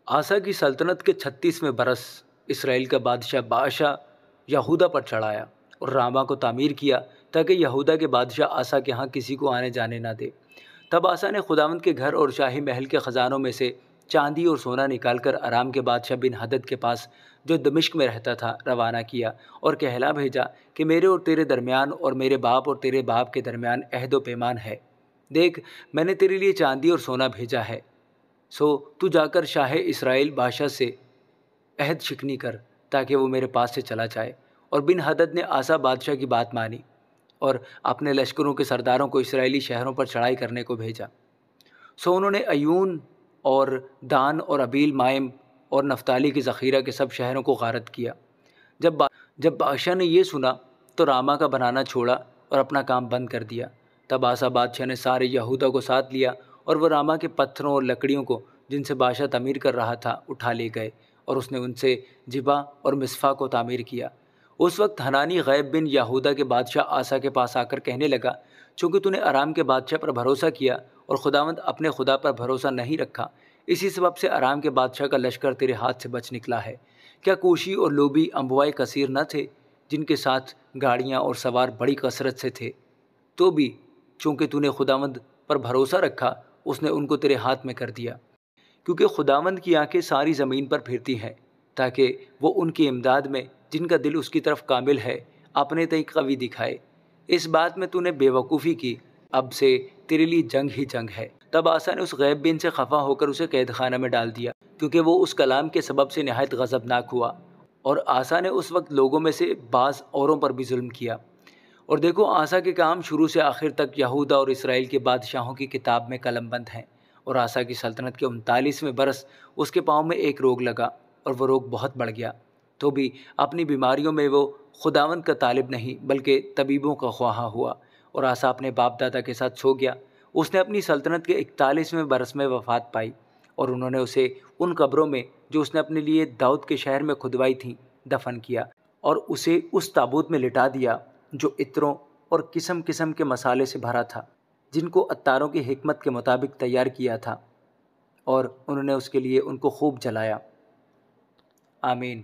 آسا کی سلطنت کے 36ویں برس اسرائیل کا بادشاہ باشا یہودا پر چڑھایا اور راما کو تعمیر کیا تاکہ یہودا کے بادشاہ آسا کے ہاں کسی کو آنے جانے نہ دے۔ تب آسا نے خداوند کے گھر اور شاہی محل کے خزانوں میں سے چاندی اور سونا نکال کر ارام کے بادشاہ بن ہدد کے پاس جو دمشق میں رہتا تھا روانہ کیا اور کہلا بھیجا کہ میرے اور تیرے درمیان اور میرے باپ اور تیرے باپ کے درمیان عہد و پیمان ہے۔ دیکھ، میں نے تیرے لیے چاندی اور سونا بھیجا ہے، سو تو جا کر شاہ اسرائیل بادشاہ سے عہد شکنی کر تاکہ وہ میرے پاس سے چلا جائے۔ اور بن ہدد نے آسا بادشاہ کی بات مانی اور اپنے لشکروں کے سرداروں کو اسرائیلی شہروں پر چڑھائی کرنے کو بھیجا۔ سو انہوں نے عیون اور دان اور ابیل مائم اور نفتالی کے ذخیرہ کے سب شہروں کو غارت کیا۔ جب بادشاہ نے یہ سنا تو راما کا بنانا چھوڑا اور اپنا کام بند کر دیا۔ تب آسا بادشاہ نے سارے یہودا کو ساتھ لیا اور وہ راما کے پتھروں اور لکڑیوں کو جن سے بادشاہ تعمیر کر رہا تھا اٹھا لے گئے اور اس نے ان سے جبا اور مصفا کو تعمیر کیا۔ اس وقت حنانی غیب بن یہودا کے بادشاہ آسا کے پاس آ کر کہنے لگا، چونکہ تو نے ارام کے بادشاہ پر بھروسہ کیا اور خداوند اپنے خدا پر بھروسہ نہیں رکھا، اسی سبب سے ارام کے بادشاہ کا لشکر تیرے ہاتھ سے بچ نکلا ہے۔ کیا کوشی اور لوبی انبوائے کثیر نہ تھے جن کے ساتھ گاڑیاں اور سوار بڑی کثرت سے تھے؟ تو بھی چونکہ تو نے خداوند پر بھروسہ رکھا، اس نے ان کو تیرے ہاتھ میں کر دیا، کیونکہ خداوند کی آنکھیں ساری زمین پر پھرتی ہیں تاکہ وہ ان کی امداد میں جن کا دل اس کی طرف کامل ہے اپنے تئیں قوی دکھائے۔ اس بات میں تو نے بے وقوفی کی، اب سے تیرے لیے جنگ ہی جنگ ہے۔ تب آسا نے اس غیب بن سے خفا ہو کر اسے قید خانہ میں ڈال دیا، کیونکہ وہ اس کلام کے سبب سے نہایت غضبناک ہوا۔ اور آسا نے اس وقت لوگوں میں سے بعض اوروں پر بھی ظلم کیا۔ اور دیکھو، آسا کے کام شروع سے آخر تک یہودا اور اسرائیل کے بادشاہوں کی کتاب میں قلم بند ہیں۔ اور آسا کی سلطنت کے 39ویں برس اس کے پاؤں میں ایک روگ لگا اور وہ روگ بہت بڑھ گیا، تو بھی اپنی بیماریوں میں وہ خداوند کا طالب نہیں بلکہ طبیبوں کا خواہاں ہوا۔ اور آسا اپنے باپ دادا کے ساتھ سو گیا۔ اس نے اپنی سلطنت کے 41ویں برس میں وفات پائی، اور انہوں نے اسے ان قبروں میں جو اس نے اپنے لیے داؤد کے شہر میں کھدوائی تھیں دفن کیا، اور اسے اس تابوت میں لٹا دیا جو عطروں اور قسم قسم کے مسالے سے بھرا تھا، جن کو عطاروں کی حکمت کے مطابق تیار کیا تھا، اور انہوں نے اس کے لیے ان کو خوب جلایا۔ آمین۔